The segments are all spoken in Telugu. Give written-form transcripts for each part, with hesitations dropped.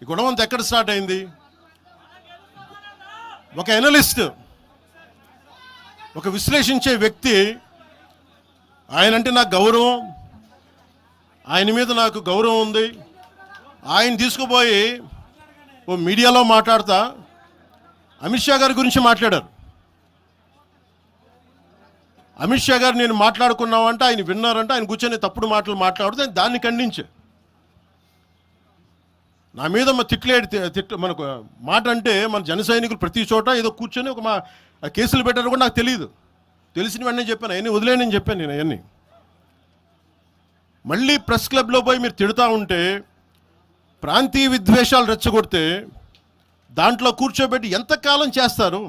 ఈ గొడవ అంతా ఎక్కడ స్టార్ట్ అయింది? ఒక ఎనలిస్ట్, ఒక విశ్లేషించే వ్యక్తి, ఆయనంటే నాకు గౌరవం, ఆయన మీద నాకు గౌరవం ఉంది, ఆయన తీసుకుపోయి ఓ మీడియాలో మాట్లాడతా అమిత్ షా గారి గురించి మాట్లాడారు. అమిత్ షా గారు నేను మాట్లాడుకున్నామంటే ఆయన విన్నారంటే ఆయన కూర్చొని తప్పుడు మాటలు మాట్లాడితే దాన్ని ఖండించే నా మీద మనకు మాట అంటే మన జన సైనికులు ప్రతి చోట ఏదో కూర్చొని ఒక కేసులు పెట్టారు కూడా నాకు తెలియదు. తెలిసిన వెంటనే చెప్పాను, అవన్నీ వదిలేనని చెప్పాను నేను. అవన్నీ మళ్ళీ ప్రెస్ క్లబ్లో పోయి మీరు తిడుతూ ఉంటే, ప్రాంతీయ విద్వేషాలు రెచ్చగొడితే దాంట్లో కూర్చోబెట్టి ఎంతకాలం చేస్తారు?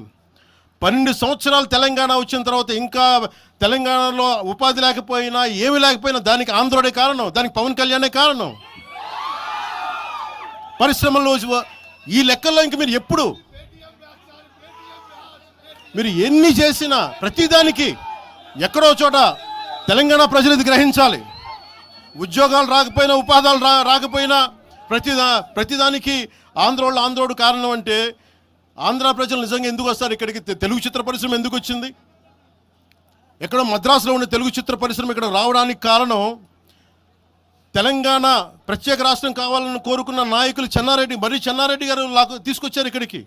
12 సంవత్సరాలు తెలంగాణ వచ్చిన తర్వాత ఇంకా తెలంగాణలో ఉపాధి లేకపోయినా ఏమి లేకపోయినా దానికి ఆంధ్రుడే కారణం, దానికి పవన్ కళ్యాణే కారణం. పరిశ్రమల్లో ఈ లెక్కల్లో ఇంక మీరు ఎప్పుడు మీరు ఎన్ని చేసినా ప్రతిదానికి ఎక్కడో చోట తెలంగాణ ప్రజలు ఇది గ్రహించాలి. ఉద్యోగాలు రాకపోయినా ఉపాధాలు రాకపోయినా ప్రతిదానికి ఆంధ్రోడు కారణం అంటే ఆంధ్ర ప్రజలు నిజంగా ఎందుకు వస్తారు ఇక్కడికి? తెలుగు చిత్ర పరిశ్రమ ఎందుకు వచ్చింది? ఎక్కడో మద్రాసులో ఉన్న తెలుగు చిత్ర పరిశ్రమ ఇక్కడ రావడానికి కారణం తెలంగాణ ప్రత్యేక రాష్ట్రం కావాలని కోరుకున్న నాయకులు చెన్నారెడ్డి గారు తీసుకొచ్చారు ఇక్కడికి.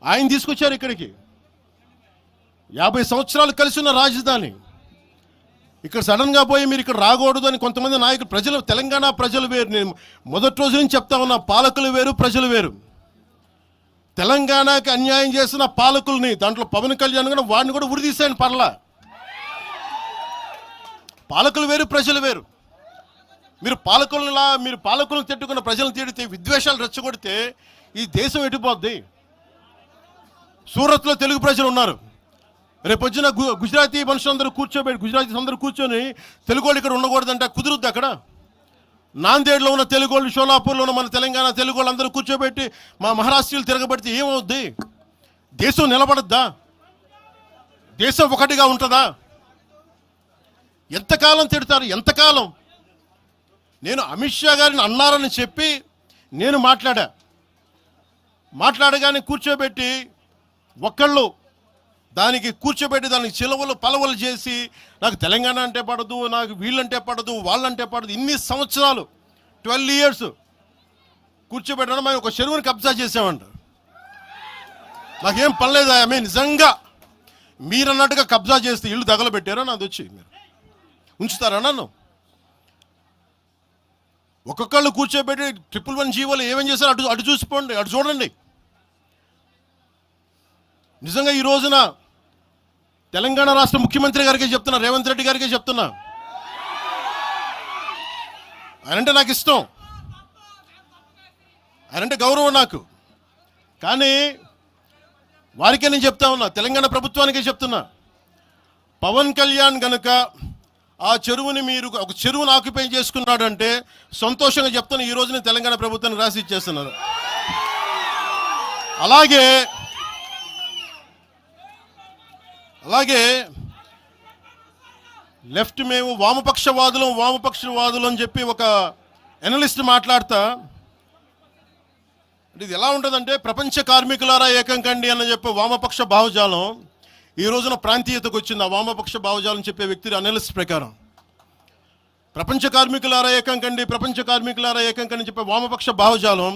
ఆయన తీసుకొచ్చారు ఇక్కడికి. 50 సంవత్సరాలు కలిసి ఉన్న రాజధాని ఇక్కడ సడన్గా పోయి మీరు ఇక్కడ రాకూడదు అని కొంతమంది నాయకులు, తెలంగాణ ప్రజలు వేరు. నేను మొదటి రోజు నుంచి చెప్తా ఉన్నా, పాలకులు వేరు, ప్రజలు వేరు. తెలంగాణకి అన్యాయం చేసిన పాలకుల్ని, దాంట్లో పవన్ కళ్యాణ్ కూడా వాడిని కూడా ఉరిదీశాను పర్లా. పాలకులు వేరు, ప్రజలు వేరు. మీరు పాలకులను తిట్టుకున్న ప్రజలను తిడితే, విద్వేషాలు రెచ్చగొడితే ఈ దేశం ఎటుపోద్ది? సూరత్లో తెలుగు ప్రజలు ఉన్నారు. రేపొచ్చిన గుజరాతీ మనుషులందరూ గుజరాతీస్ అందరూ కూర్చొని తెలుగు వాళ్ళు ఇక్కడ ఉండకూడదంటే కుదురుద్ది అక్కడ? నాందేడ్లో ఉన్న తెలుగు వాళ్ళు, షోలాపూర్లో ఉన్న మన తెలంగాణ తెలుగు వాళ్ళు అందరూ కూర్చోబెట్టి మా మహారాష్ట్రీయులు తిరగబడితే ఏమవుద్ది? దేశం నిలబడద్దా? దేశం ఒకటిగా ఉంటుందా? ఎంతకాలం తిడతారు? ఎంతకాలం? నేను అమిత్ షా గారిని అన్నారని చెప్పి నేను మాట్లాడగానే కూర్చోబెట్టి ఒక్కళ్ళు దానికి చిలవలు పలవలు చేసి నాకు తెలంగాణ అంటే పడదు, నాకు వీళ్ళంటే పడదు, వాళ్ళంటే పడదు, ఇన్ని సంవత్సరాలు 12 years కూర్చోబెట్టడం మేము ఒక చెరువుని కబ్జా చేసామంట. నాకేం పర్లేదా? నిజంగా మీరన్నట్టుగా కబ్జా చేస్తే ఇల్లు తగలబెట్టారా? నాది వచ్చి మీరు ఉంచుతారా నన్ను? ఒక్కొక్కళ్ళు కూర్చోబెట్టి 111 జీవోలు ఏమేం చేశారు అటు చూసిపోండి, అటు చూడండి. నిజంగా ఈ రోజున తెలంగాణ రాష్ట్ర ముఖ్యమంత్రి గారికి చెప్తున్నా, రేవంత్ రెడ్డి గారికి చెప్తున్నా, ఆయనంటే నాకు ఇష్టం, ఆయనంటే గౌరవం నాకు. కానీ వారికే నేను చెప్తా ఉన్నా, తెలంగాణ ప్రభుత్వానికే చెప్తున్నా, పవన్ కళ్యాణ్ గనుక ఆ చెరువుని ఒక చెరువును ఆక్యుపై చేసుకున్నాడంటే సంతోషంగా చెప్తాను, ఈ రోజున తెలంగాణ ప్రభుత్వానికి రాసి ఇచ్చేస్తున్నారు. అలాగే లెఫ్ట్ మేము వామపక్షవాదులు అని చెప్పి ఒక ఎనలిస్ట్ మాట్లాడతా, ఇది ఎలా ఉంటుందంటే, ప్రపంచ కార్మికులారా ఏకం కండి అని చెప్పి వామపక్ష భావజాలం ఈ రోజున ప్రాంతీయతకు వచ్చింది. ఆ వామపక్ష భావజాలం చెప్పే వ్యక్తి అనలిస్ట్ ప్రకారం ప్రపంచ కార్మికులారా ఏకం కండి చెప్పే వామపక్ష భావజాలం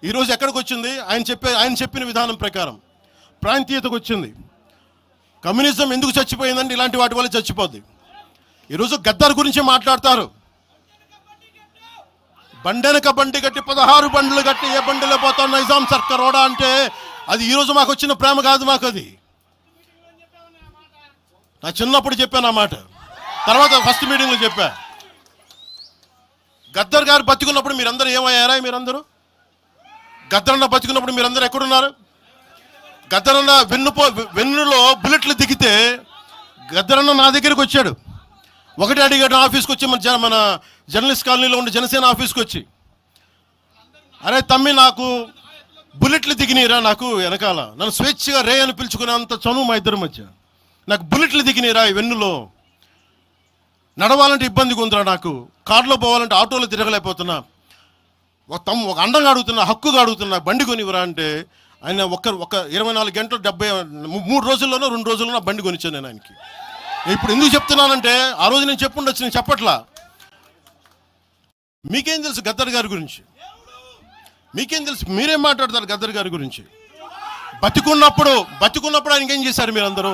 ఈరోజు ఎక్కడికి వచ్చింది? ఆయన చెప్పిన విధానం ప్రకారం ప్రాంతీయతకు వచ్చింది. కమ్యూనిజం ఎందుకు చచ్చిపోయిందంటే ఇలాంటి వాటి వల్ల చచ్చిపోద్ది. ఈరోజు గద్దర్ గురించి మాట్లాడతారు. బండెనక బండి కట్టి 16 బండ్లు కట్టి ఏ బండిలో పోతాం నైజాం సర్కార్ ఓడా అంటే అది ఈరోజు మాకు వచ్చిన ప్రేమ కాదు. మాకు అది నా చిన్నప్పుడు చెప్పాను ఆ మాట, తర్వాత ఫస్ట్ మీటింగ్లో చెప్పా. గద్దర్ గారు బతికున్నప్పుడు మీరందరూ ఏమయ్యారా? గద్దరన్న బతికున్నప్పుడు మీరందరూ ఎక్కడున్నారు? గద్దరన్న వెన్నులో బుల్లెట్లు దిగితే గద్దరన్న నా దగ్గరికి వచ్చాడు. ఒకటి అడిగాడు ఆఫీస్కి వచ్చి, మన జర్నలిస్ట్ కాలనీలో ఉండే జనసేన ఆఫీస్కి వచ్చి, అరే తమ్మి నాకు బుల్లెట్లు దిగినీరా, నాకు వెనకాల నన్ను స్వేచ్ఛగా రే అని పిలుచుకునే అంత చనువు మా ఇద్దరి మధ్య, నాకు బుల్లెట్లు దిగినీరా ఈ వెన్నులో, నడవాలంటే ఇబ్బందిగా ఉందిరా, నాకు కారులో పోవాలంటే ఆటోలో తిరగలేకపోతున్నా, ఒక అండంగా అడుగుతున్నా, హక్కుగా అడుగుతున్నా, బండి కొనివరా అంటే ఆయన ఒక 24 గంటలు 3 రోజుల్లోనో 2 రోజుల్లోనో బండి కొనిచ్చాను నేను ఆయనకి. ఇప్పుడు ఎందుకు చెప్తున్నానంటే ఆ రోజు నేను చెప్పుండొచ్చు, నేను చెప్పట్లా. మీకేం తెలుసు గద్దర్ గారి గురించి? మీకేం తెలుసు? మీరేం మాట్లాడతారు గద్దర్ గారి గురించి? బతికున్నప్పుడు ఆయనకి ఏం చేశారు మీరందరూ?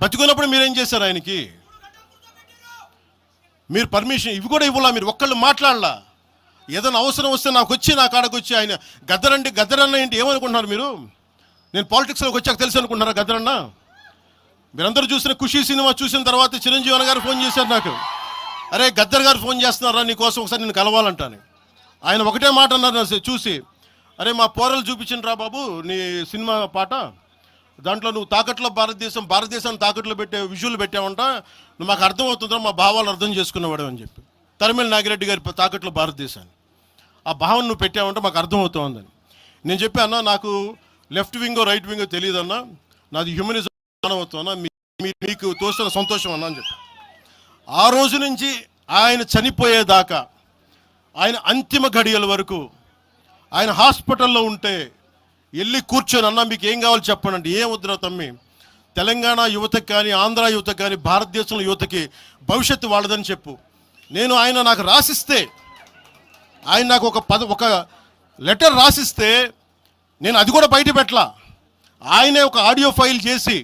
బతికున్నప్పుడు మీరేం చేశారు ఆయనకి? మీరు పర్మిషన్ ఇవి కూడా ఇవ్వాలా? మీరు ఒక్కళ్ళు మాట్లాడలా? ఏదైనా అవసరం వస్తే నా కాడకు వచ్చి ఆయన గద్దరన్న ఏంటి ఏమనుకుంటున్నారు మీరు? నేను పాలిటిక్స్లోకి వచ్చాక తెలుసు అనుకుంటున్నారా గద్దరన్న? మీరందరూ చూసిన ఖుషీ సినిమా చూసిన తర్వాత చిరంజీవి గారు ఫోన్ చేశారు నాకు, అరే గద్దర్ గారు ఫోన్ చేస్తున్నారా నీకోసం, ఒకసారి నేను కలవాలంటాను. ఆయన ఒకటే మాట అన్నారు చూసి, అరే మా పోరలు చూపించిన రా బాబు నీ సినిమా పాట, దాంట్లో నువ్వు తాకట్లో భారతదేశాన్ని తాకట్లో పెట్టే విజువల్ పెట్టావంట, నువ్వు మాకు అర్థమవుతుందా, మా భావాలు అర్థం చేసుకునేవాడు అని చెప్పి. తరిమేల నాగిరెడ్డి గారి తాకట్లో భారతదేశాన్ని ఆ భావన నువ్వు పెట్టావంటే మాకు అర్థమవుతుందని నేను చెప్పి, అన్నా నాకు లెఫ్ట్ వింగో రైట్ వింగో తెలియదు అన్నా, నాది హ్యూమనిజం అవుతున్నా, మీకు తోస్తున్న సంతోషం అన్నా అని చెప్పి. ఆ రోజు నుంచి ఆయన చనిపోయేదాకా, ఆయన అంతిమ ఘడియల వరకు ఆయన హాస్పిటల్లో ఉంటే వెళ్ళి కూర్చొని, అన్నా మీకు ఏం కావాలో చెప్పండి అంటే, ఏం వద్దురా తమ్మి, తెలంగాణ యువతకి కానీ ఆంధ్ర యువతకి కానీ భారతదేశంలో యువతకి భవిష్యత్తు వాళ్ళదని చెప్పు. ఆయన నాకు రాసిస్తే, ఆయన నాకు ఒక లెటర్ రాసిస్తే నేను అది కూడా బయట పెట్టలా. ఆయనే ఒక ఆడియో ఫైల్ చేసి,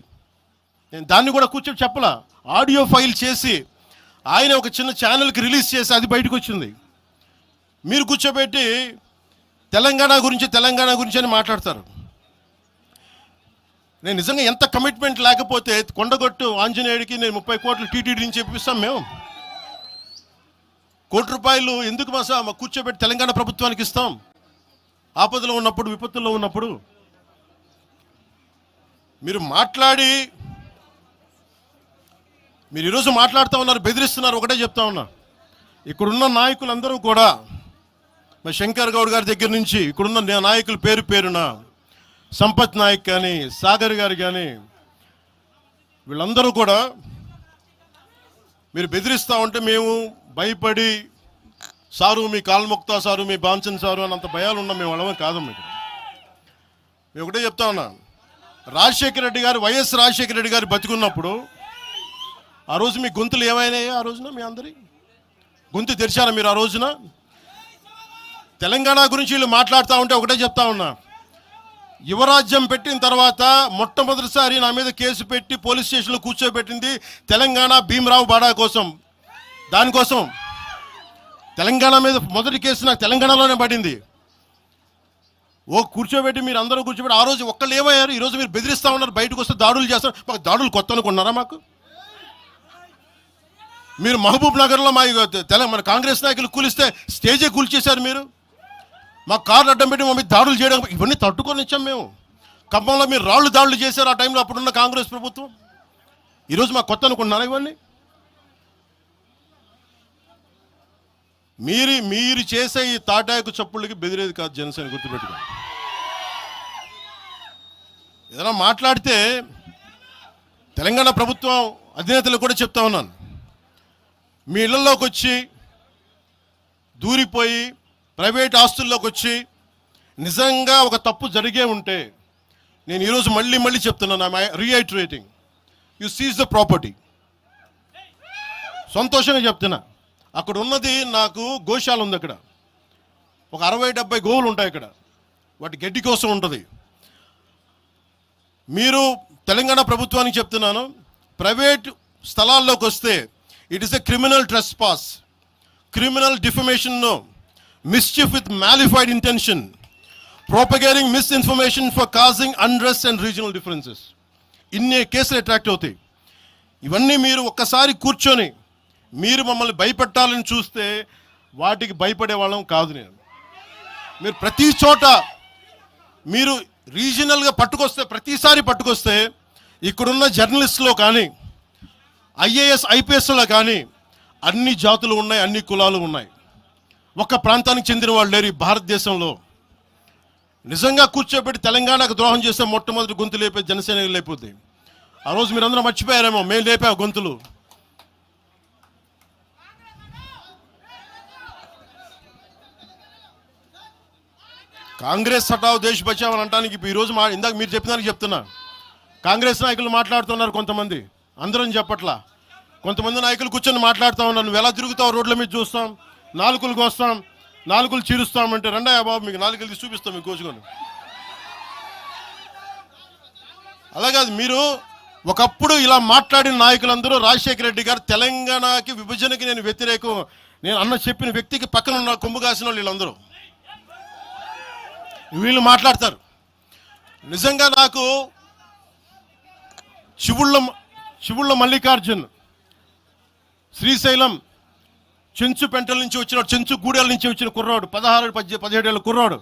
నేను దాన్ని కూడా కూర్చొని చెప్పలా, ఆడియో ఫైల్ చేసి ఆయన ఒక చిన్న ఛానల్కి రిలీజ్ చేసి అది బయటకు వచ్చింది. మీరు కూర్చోబెట్టి తెలంగాణ గురించి అని మాట్లాడతారు. నేను నిజంగా ఎంత కమిట్మెంట్ లేకపోతే కొండగొట్టు ఆంజనేయుడికి నేను 30 కోట్లు టీటీడీ నుంచి చెప్పిస్తాం మేము. ₹1 కోటి ఎందుకు మా కూర్చోబెట్టి తెలంగాణ ప్రభుత్వానికి ఇస్తాం? ఆపదలో ఉన్నప్పుడు, విపత్తుల్లో ఉన్నప్పుడు మీరు మాట్లాడి, మీరు ఈరోజు మాట్లాడుతూ ఉన్నారు, బెదిరిస్తున్నారు. ఒకటే చెప్తా ఉన్నా, ఇక్కడున్న నాయకులందరూ కూడా, మా శంకర్ గౌడ్ గారి దగ్గర నుంచి ఇక్కడున్న నాయకులు పేరున సంపత్ నాయక్ కానీ, సాగర్ గారు కానీ, వీళ్ళందరూ కూడా మీరు బెదిరిస్తూ ఉంటే మేము భయపడి, సారు మీ కాల్మొక్తా సారు, మీ బాంచన్ సారు అన్నంత భయాలు ఉన్నాం మేము. వాళ్ళమే కాదు. మేము ఒకటే చెప్తా ఉన్నా, వైఎస్ రాజశేఖర రెడ్డి గారు బతికున్నప్పుడు ఆ రోజు మీ గొంతులు ఏమైనాయి? ఆ రోజున మీ అందరి గొంతు తెరిచారా మీరు? ఆ రోజున తెలంగాణ గురించి వీళ్ళు మాట్లాడుతూ ఉంటే ఒకటే చెప్తా ఉన్నా, యువరాజ్యం పెట్టిన తర్వాత మొట్టమొదటిసారి నా మీద కేసు పెట్టి పోలీస్ స్టేషన్లో కూర్చోబెట్టింది తెలంగాణ భీమరావు బాడా కోసం. దానికోసం తెలంగాణ మీద మొదటి కేసు నాకు తెలంగాణలోనే పడింది. కూర్చోబెట్టి మీరు అందరూ కూర్చోబెట్టి, ఆ రోజు ఒక్కళ్ళు ఏమయ్యారు? ఈరోజు మీరు బెదిరిస్తూ ఉన్నారు, బయటకు వస్తే దాడులు చేస్తారు. మాకు దాడులు కొత్త అనుకున్నారా? మాకు మీరు మహబూబ్ నగర్లో మన కాంగ్రెస్ నాయకులు కూలిస్తే స్టేజే కూల్చేశారు మీరు. మాకు కార్లు అడ్డం పెట్టి మమ్మల్ని దాడులు చేయడం, ఇవన్నీ తట్టుకొని ఇచ్చాం మేము. ఖమ్మంలో మీరు దాడులు చేశారు ఆ టైంలో, అప్పుడున్న కాంగ్రెస్ ప్రభుత్వం. ఈరోజు మాకు కొత్త అనుకుంటున్నారా ఇవన్నీ? మీరు చేసే ఈ తాటాకు చప్పుళ్ళకి బెదిరేది కాదు జనసేన, గుర్తుపెట్టుకోండి. ఏదైనా మాట్లాడితే తెలంగాణ ప్రభుత్వం అధినేతలు కూడా చెప్తా ఉన్నాను, మీ ఇళ్లలోకి వచ్చి దూరిపోయి ప్రైవేట్ ఆస్తుల్లోకి వచ్చి నిజంగా ఒక తప్పు జరిగే ఉంటే, నేను ఈరోజు మళ్ళీ చెప్తున్నాను, రీఐటరేటింగ్, యు సీజ్ ద ప్రాపర్టీ. సంతోషంగా చెప్తున్నా. అక్కడ ఉన్నది నాకు గోశాల ఉంది, అక్కడ ఒక 60-70 గోవులు ఉంటాయి అక్కడ, వాటి గడ్డి కోసం ఉంటుంది. మీరు తెలంగాణ ప్రభుత్వానికి చెప్తున్నాను, ప్రైవేట్ స్థలాల్లోకి వస్తే it is a criminal trespass, criminal defamation, mischief with malified intention, propagating misinformation for causing unrest and regional differences. ఇన్ని కేసులు అట్రాక్ట్ అవుతాయి. ఇవన్నీ మీరు ఒక్కసారి కూర్చొని మీరు మమ్మల్ని భయపెట్టాలని చూస్తే వాటికి భయపడే వాళ్ళం కాదు. మీరు ప్రతి చోట మీరు రీజనల్గా ప్రతిసారి పట్టుకొస్తే ఇక్కడున్న జర్నలిస్టులో కానీ, ఐఏఎస్ ఐపీఎస్లో కానీ అన్ని జాతులు ఉన్నాయి, అన్ని కులాలు ఉన్నాయి. ఒక్క ప్రాంతానికి చెందిన వాళ్ళు లేరు ఈ భారతదేశంలో. నిజంగా కూర్చోబెట్టి తెలంగాణకు ద్రోహం చేస్తే మొట్టమొదటి గొంతు లేపే జనసేన లేకపోతే. ఆ రోజు మీరందరూ మర్చిపోయారేమో, మేము లేపా గొంతులు. కాంగ్రెస్ హటావ్ దేశ్ బచావ్ అని అంటానికి ఈరోజు ఇందాక మీరు చెప్పినానికి చెప్తున్నా. కాంగ్రెస్ నాయకులు మాట్లాడుతున్నారు, కొంతమంది, అందరం చెప్పట్లా. కొంతమంది నాయకులు కూర్చొని మాట్లాడుతూ ఉన్నారు, నువ్వు ఎలా తిరుగుతావు, రోడ్ల మీద చూస్తాం, నాలుకలకు వస్తాం, నాలుకలు చీరుస్తామంటే రండయ్య బాబు మీకు నాలుకలు తీసి చూపిస్తాం మీకు కోసుకొని. అలాగే మీరు ఒకప్పుడు ఇలా మాట్లాడిన నాయకులందరూ రాజశేఖర రెడ్డి గారు తెలంగాణకి విభజనకి నేను వ్యతిరేకం నేను అన్న చెప్పిన వ్యక్తికి పక్కన ఉన్న కొమ్ము కాసిన వాళ్ళు వీళ్ళందరూ మాట్లాడతారు. నిజంగా నాకు శివుళ్ళ మల్లికార్జున్ శ్రీశైలం చెంచు పెంటల నుంచి వచ్చిన చెంచు గూడెల నుంచి వచ్చిన కుర్రాడు, 16-17 ఏళ్ళ కుర్రాడు,